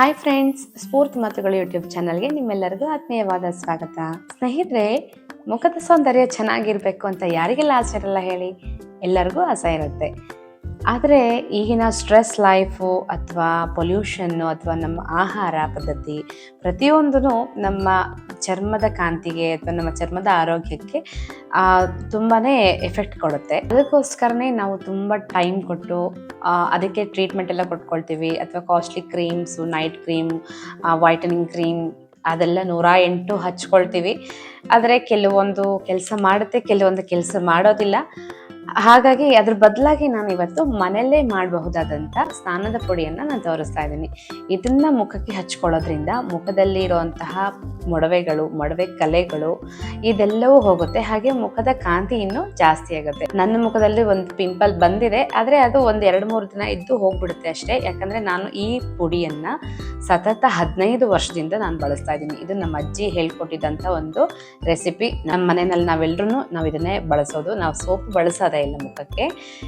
Hi friends, ಸ್ಫೂರ್ತಿ ಮಾತುಗಳು YouTube ಚಾನಲ್ಗೆ ನಿಮ್ಮೆಲ್ಲರಿಗೂ ಆತ್ಮೀಯವಾದ ಸ್ವಾಗತ. ಸ್ನೇಹಿತರೆ, ಮುಖದ ಸೌಂದರ್ಯ ಚೆನ್ನಾಗಿರಬೇಕು ಅಂತ ಯಾರಿಗೆಲ್ಲ ಆಸೆ ಇರಲ್ಲ ಹೇಳಿ? ಎಲ್ಲರಿಗೂ ಆಸೆ ಇರುತ್ತೆ. ಆದರೆ ಈಗಿನ ಸ್ಟ್ರೆಸ್ ಲೈಫು ಅಥವಾ ಪೊಲ್ಯೂಷನ್ನು ಅಥವಾ ನಮ್ಮ ಆಹಾರ ಪದ್ಧತಿ ಪ್ರತಿಯೊಂದೂ ನಮ್ಮ ಚರ್ಮದ ಕಾಂತಿಗೆ ಅಥವಾ ನಮ್ಮ ಚರ್ಮದ ಆರೋಗ್ಯಕ್ಕೆ ತುಂಬಾ ಎಫೆಕ್ಟ್ ಕೊಡುತ್ತೆ. ಅದಕ್ಕೋಸ್ಕರನೇ ನಾವು ತುಂಬ ಟೈಮ್ ಕೊಟ್ಟು ಅದಕ್ಕೆ ಟ್ರೀಟ್ಮೆಂಟ್ ಎಲ್ಲ ಕೊಟ್ಕೊಳ್ತೀವಿ. ಅಥವಾ costly creams, night cream, whitening cream ಅದೆಲ್ಲ 108 ಹಚ್ಕೊಳ್ತೀವಿ. ಆದರೆ ಕೆಲವೊಂದು ಕೆಲಸ ಮಾಡುತ್ತೆ, ಕೆಲವೊಂದು ಕೆಲಸ ಮಾಡೋದಿಲ್ಲ. ಹಾಗಾಗಿ ಅದ್ರ ಬದಲಾಗಿ ನಾನು ಇವತ್ತು ಮನೆಯಲ್ಲೇ ಮಾಡಬಹುದಾದಂಥ ಸ್ನಾನದ ಪುಡಿಯನ್ನು ನಾನು ತೋರಿಸ್ತಾ ಇದ್ದೀನಿ. ಇದನ್ನ ಮುಖಕ್ಕೆ ಹಚ್ಕೊಳ್ಳೋದ್ರಿಂದ ಮುಖದಲ್ಲಿ ಇರುವಂತಹ ಮೊಡವೆ ಕಲೆಗಳು ಇದೆಲ್ಲವೂ ಹೋಗುತ್ತೆ. ಹಾಗೆ ಮುಖದ ಕಾಂತಿ ಇನ್ನೂ ಜಾಸ್ತಿ ಆಗುತ್ತೆ. ನನ್ನ ಮುಖದಲ್ಲಿ ಒಂದು ಪಿಂಪಲ್ ಬಂದಿದೆ, ಆದರೆ ಅದು ಒಂದು 2-3 ದಿನ ಇದ್ದು ಹೋಗ್ಬಿಡುತ್ತೆ ಅಷ್ಟೇ. ಯಾಕಂದರೆ ನಾನು ಈ ಪುಡಿಯನ್ನು ಸತತ 15 ವರ್ಷದಿಂದ ನಾನು ಬಳಸ್ತಾ ಇದ್ದೀನಿ. ಇದು ನಮ್ಮ ಅಜ್ಜಿ ಹೇಳ್ಕೊಟ್ಟಿದ್ದಂಥ ಒಂದು ರೆಸಿಪಿ. ನಮ್ಮ ಮನೆಯಲ್ಲಿ ನಾವು ಇದನ್ನೇ ಬಳಸೋದು. ನಾವು ಸೋಪ್ ಬಳಸೋದೇ ಇಲ್ಲ ಮುಖಕ್ಕೆ.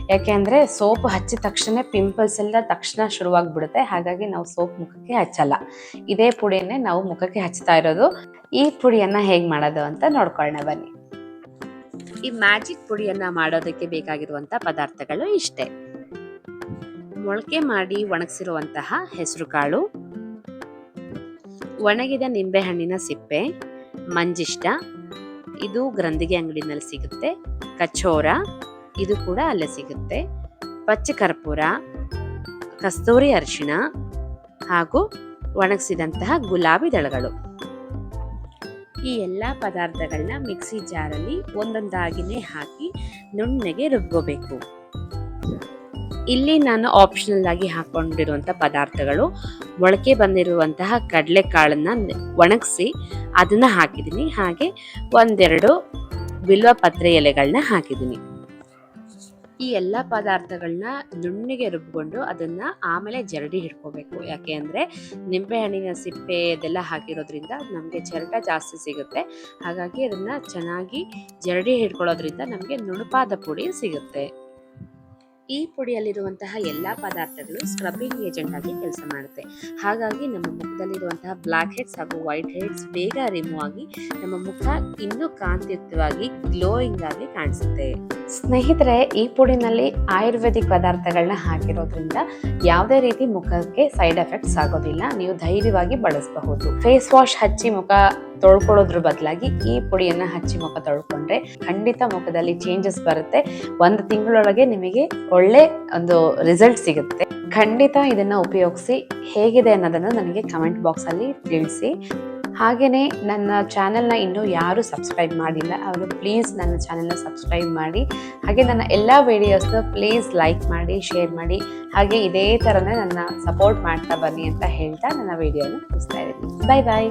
ಯಾಕೆ ಅಂದರೆ ಸೋಪ್ ಹಚ್ಚಿದ ತಕ್ಷಣ ಪಿಂಪಲ್ಸ್ ಎಲ್ಲ ತಕ್ಷಣ ಶುರುವಾಗ್ಬಿಡುತ್ತೆ. ಹಾಗಾಗಿ ನಾವು ಸೋಪ್ ಮುಖಕ್ಕೆ ಹಚ್ಚಲ್ಲ. ಇದೇ ಪುಡಿಯನ್ನೇ ನಾವು ಮುಖಕ್ಕೆ ಹಚ್ತಾ ಇರೋದು. ಈ ಪುಡಿಯನ್ನ ಹೇಗೆ ಮಾಡೋದು ಅಂತ ನೋಡ್ಕೊಳ್ಳೋಣ ಬನ್ನಿ. ಈ ಮ್ಯಾಜಿಕ್ ಪುಡಿಯನ್ನ ಮಾಡೋದಕ್ಕೆ ಬೇಕಾಗಿರುವಂತಹ ಪದಾರ್ಥಗಳು ಇಷ್ಟೇ: ಮೊಳಕೆ ಮಾಡಿ ಒಣಗಿಸಿರುವಂತಹ ಹೆಸರು ಕಾಳು, ಒಣಗಿದ ನಿಂಬೆಹಣ್ಣಿನ ಸಿಪ್ಪೆ, ಮಂಜಿಷ್ಟ, ಇದು ಗ್ರಂಥಿಗೆ ಅಂಗಡಿನಲ್ಲಿ ಸಿಗುತ್ತೆ, ಕಚೋರ, ಇದು ಕೂಡ ಅಲ್ಲೇ ಸಿಗುತ್ತೆ, ಪಚ್ಚ ಕರ್ಪೂರ, ಕಸ್ತೂರಿ ಅರಿಶಿಣ ಹಾಗೂ ಒಣಗಿಸಿದಂತಹ ಗುಲಾಬಿ ದಳಗಳು. ಈ ಎಲ್ಲ ಪದಾರ್ಥಗಳನ್ನ ಮಿಕ್ಸಿ ಜಾರಲ್ಲಿ ಒಂದೊಂದಾಗಿನೇ ಹಾಕಿ ನುಣ್ಣಗೆ ರುಬ್ಕೋಬೇಕು. ಇಲ್ಲಿ ನಾನು ಆಪ್ಷನಲ್ ಆಗಿ ಹಾಕೊಂಡಿರುವಂಥ ಪದಾರ್ಥಗಳು: ಮೊಳಕೆ ಬಂದಿರುವಂತಹ ಕಡಲೆಕಾಳನ್ನ ಒಣಗಿಸಿ ಅದನ್ನ ಹಾಕಿದ್ದೀನಿ. ಹಾಗೆ 1-2 ಬಿಲ್ವ ಪತ್ರೆ ಎಲೆಗಳನ್ನ ಹಾಕಿದ್ದೀನಿ. ಈ ಎಲ್ಲ ಪದಾರ್ಥಗಳನ್ನ ನುಣ್ಣಗೆ ರುಬ್ಕೊಂಡು ಅದನ್ನ ಆಮೇಲೆ ಜರಡಿ ಹಿಡ್ಕೋಬೇಕು. ಯಾಕೆ ಅಂದರೆ ನಿಂಬೆಹಣ್ಣಿನ ಸಿಪ್ಪೆ ಇದೆಲ್ಲ ಹಾಕಿರೋದ್ರಿಂದ ನಮಗೆ ಚರಟ ಜಾಸ್ತಿ ಸಿಗುತ್ತೆ. ಹಾಗಾಗಿ ಅದನ್ನ ಚೆನ್ನಾಗಿ ಜರಡಿ ಹಿಡ್ಕೊಳ್ಳೋದ್ರಿಂದ ನಮಗೆ ನುಣುಪಾದ ಪುಡಿ ಸಿಗುತ್ತೆ. ಈ ಪುಡಿಯಲ್ಲಿರುವಂತಹ ಎಲ್ಲ ಪದಾರ್ಥಗಳು ಸ್ಕ್ರಬ್ಬಿಂಗ್ ಏಜೆಂಟ್ ಆಗಿ ಕೆಲಸ ಮಾಡುತ್ತೆ. ಹಾಗಾಗಿ ನಮ್ಮ ಮುಖದಲ್ಲಿರುವಂತಹ ಬ್ಲ್ಯಾಕ್ ಹೆಡ್ಸ್ ಹಾಗೂ ವೈಟ್ ಹೆಡ್ಸ್ ಬೇಗ ರಿಮೂವ್ ಆಗಿ ನಮ್ಮ ಮುಖ ಇನ್ನೂ ಕಾಂತಿಯುತವಾಗಿ ಗ್ಲೋಯಿಂಗ್ ಆಗಿ ಕಾಣಿಸುತ್ತೆ. ಸ್ನೇಹಿತರೆ, ಈ ಪುಡಿನಲ್ಲಿ ಆಯುರ್ವೇದಿಕ್ ಪದಾರ್ಥಗಳನ್ನ ಹಾಕಿರೋದ್ರಿಂದ ಯಾವುದೇ ರೀತಿ ಮುಖಕ್ಕೆ ಸೈಡ್ ಎಫೆಕ್ಟ್ಸ್ ಆಗೋದಿಲ್ಲ. ನೀವು ಧೈರ್ಯವಾಗಿ ಬಳಸಬಹುದು. ಫೇಸ್ ವಾಶ್ ಹಚ್ಚಿ ಮುಖ ತೊಳ್ಕೊಳ್ಳೋದ್ರ ಬದಲಾಗಿ ಈ ಪುಡಿಯನ್ನ ಹಚ್ಚಿ ಮುಖ ತೊಳ್ಕೊಂಡ್ರೆ ಖಂಡಿತ ಮುಖದಲ್ಲಿ ಚೇಂಜಸ್ ಬರುತ್ತೆ. 1 ತಿಂಗಳೊಳಗೆ ನಿಮಗೆ ಒಳ್ಳೆ ಒಂದು ರಿಸಲ್ಟ್ ಸಿಗುತ್ತೆ. ಖಂಡಿತ ಇದನ್ನ ಉಪಯೋಗಿಸಿ ಹೇಗಿದೆ ಅನ್ನೋದನ್ನು ನನಗೆ ಕಮೆಂಟ್ ಬಾಕ್ಸ್ ಅಲ್ಲಿ ತಿಳಿಸಿ. ಹಾಗೇನೆ ನನ್ನ ಚಾನೆಲ್ನ ಇನ್ನೂ ಯಾರು ಸಬ್ಸ್ಕ್ರೈಬ್ ಮಾಡಿಲ್ಲ ಅವರು ಪ್ಲೀಸ್ ನನ್ನ ಚಾನೆಲ್ನ ಸಬ್ಸ್ಕ್ರೈಬ್ ಮಾಡಿ. ಹಾಗೆ ನನ್ನ ಎಲ್ಲ ವಿಡಿಯೋಸ್ನ ಪ್ಲೀಸ್ ಲೈಕ್ ಮಾಡಿ, ಶೇರ್ ಮಾಡಿ. ಹಾಗೆ ಇದೇ ಥರನೇ ನನ್ನ ಸಪೋರ್ಟ್ ಮಾಡ್ತಾ ಬನ್ನಿ ಅಂತ ಹೇಳ್ತಾ ನನ್ನ ವಿಡಿಯೋನ ಮುಗಿಸ್ತಾ ಇದ್ದೀನಿ. ಬಾಯ್ ಬಾಯ್.